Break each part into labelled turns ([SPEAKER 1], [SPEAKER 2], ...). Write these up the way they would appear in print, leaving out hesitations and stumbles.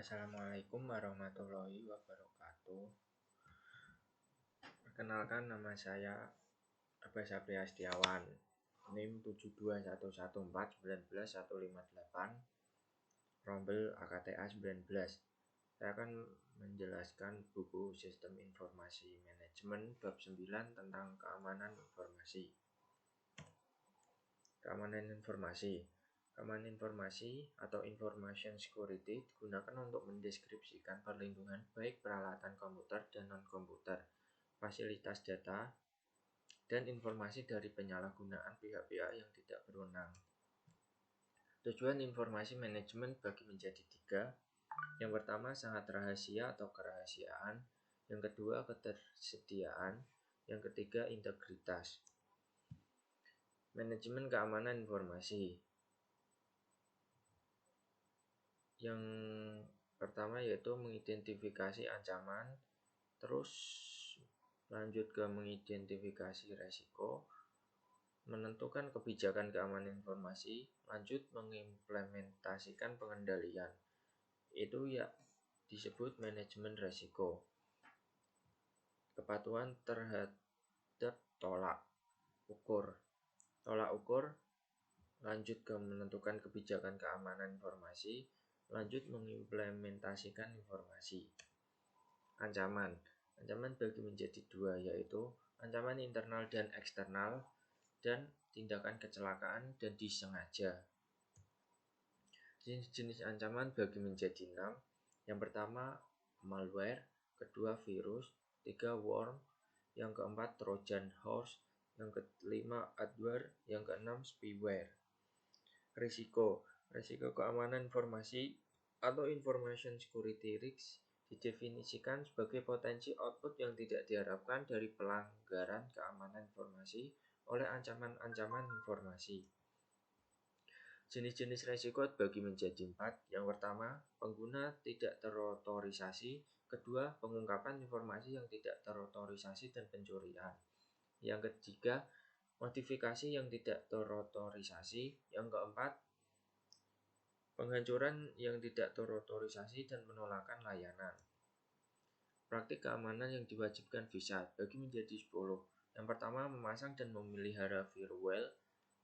[SPEAKER 1] Assalamualaikum warahmatullahi wabarakatuh. Perkenalkan, nama saya Abbas Sapria Setiawan, NIM 72114191158, Rombel AKTA 19. Saya akan menjelaskan buku Sistem Informasi Manajemen bab 9 tentang keamanan informasi. Keamanan informasi. Keamanan informasi atau information security digunakan untuk mendeskripsikan perlindungan baik peralatan komputer dan non-komputer, fasilitas data, dan informasi dari penyalahgunaan pihak-pihak yang tidak berwenang. Tujuan informasi manajemen bagi menjadi 3. Yang pertama, sangat rahasia atau kerahasiaan. Yang kedua, ketersediaan. Yang ketiga, integritas. Manajemen keamanan informasi. Yang pertama yaitu mengidentifikasi ancaman, terus lanjut ke mengidentifikasi resiko, menentukan kebijakan keamanan informasi, lanjut mengimplementasikan pengendalian. Itu ya disebut manajemen resiko. Kepatuhan terhadap tolak ukur. Tolak ukur, lanjut ke menentukan kebijakan keamanan informasi, lanjut mengimplementasikan informasi. Ancaman. Ancaman bagi menjadi 2, yaitu ancaman internal dan eksternal, dan tindakan kecelakaan dan disengaja. Jenis-jenis ancaman bagi menjadi 6. Yang pertama, malware. Kedua, virus. 3, worm. Yang keempat, Trojan horse. Yang kelima, adware. Yang keenam, spyware. Risiko. Risiko keamanan informasi atau information security risk didefinisikan sebagai potensi output yang tidak diharapkan dari pelanggaran keamanan informasi oleh ancaman-ancaman informasi. Jenis-jenis risiko bagi menjadi 4. Yang pertama, pengguna tidak terotorisasi. Kedua, pengungkapan informasi yang tidak terotorisasi dan pencurian. Yang ketiga, modifikasi yang tidak terotorisasi. Yang keempat, penghancuran yang tidak terotorisasi dan penolakan layanan. Praktik keamanan yang diwajibkan visa bagi menjadi 10. Yang pertama, memasang dan memelihara firewall.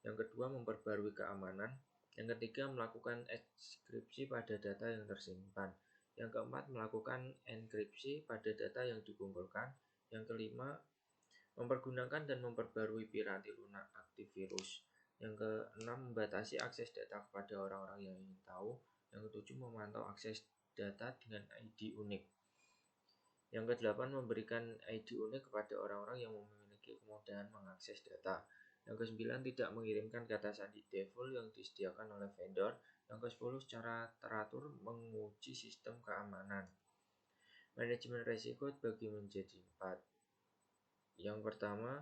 [SPEAKER 1] Yang kedua, memperbarui keamanan. Yang ketiga, melakukan enkripsi pada data yang tersimpan. Yang keempat, melakukan enkripsi pada data yang dikumpulkan. Yang kelima, mempergunakan dan memperbarui piranti lunak antivirus. Yang keenam, membatasi akses data kepada orang-orang yang ingin tahu. Yang ketujuh, memantau akses data dengan ID unik. Yang kedelapan, memberikan ID unik kepada orang-orang yang memiliki kemudahan mengakses data. Yang kesembilan, tidak mengirimkan kata sandi default yang disediakan oleh vendor. Yang kesepuluh, secara teratur menguji sistem keamanan. Manajemen risiko bagi menjadi 4. Yang pertama,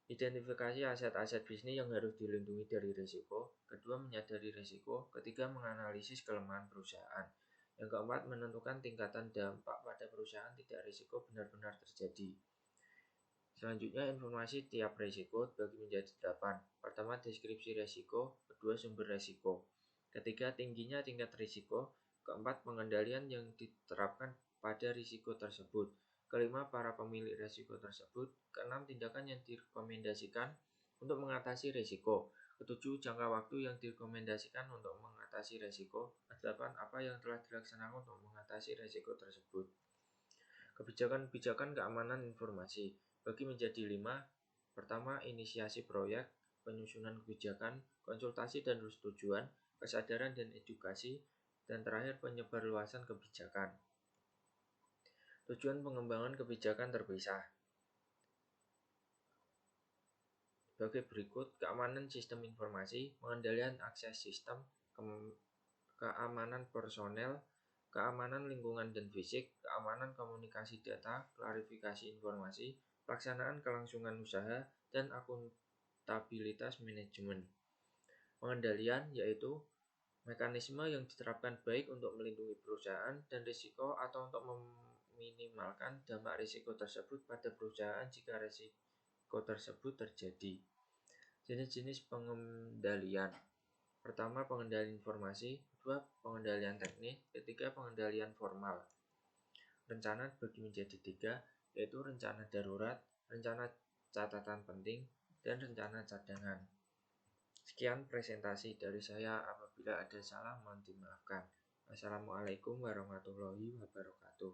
[SPEAKER 1] identifikasi aset-aset bisnis yang harus dilindungi dari risiko. Kedua, menyadari risiko. Ketiga, menganalisis kelemahan perusahaan. Yang keempat, menentukan tingkatan dampak pada perusahaan tidak risiko benar-benar terjadi. Selanjutnya, informasi tiap risiko bagi menjadi 8. Pertama, deskripsi risiko. Kedua, sumber risiko. Ketiga, tingginya tingkat risiko. Keempat, pengendalian yang diterapkan pada risiko tersebut. Kelima, para pemilik risiko tersebut. Keenam, tindakan yang direkomendasikan untuk mengatasi risiko. Ketujuh, jangka waktu yang direkomendasikan untuk mengatasi risiko. Kedelapan, apa yang telah dilaksanakan untuk mengatasi risiko tersebut. Kebijakan-kebijakan keamanan informasi bagi menjadi 5. Pertama, inisiasi proyek, penyusunan kebijakan, konsultasi dan persetujuan, kesadaran dan edukasi, dan terakhir penyebarluasan kebijakan. Tujuan pengembangan kebijakan terpisah. Sebagai berikut, keamanan sistem informasi, pengendalian akses sistem, keamanan personel, keamanan lingkungan dan fisik, keamanan komunikasi data, klarifikasi informasi, pelaksanaan kelangsungan usaha, dan akuntabilitas manajemen. Pengendalian yaitu mekanisme yang diterapkan baik untuk melindungi perusahaan dan risiko atau untuk meminimalkan dampak risiko tersebut pada perusahaan jika risiko tersebut terjadi. Jenis-jenis pengendalian. Pertama, pengendalian informasi. Kedua, pengendalian teknis. Ketiga, pengendalian formal. Rencana dibagi menjadi 3, yaitu rencana darurat, rencana catatan penting, dan rencana cadangan. Sekian presentasi dari saya. Apabila ada salah, mohon dimaafkan. Wassalamualaikum warahmatullahi wabarakatuh.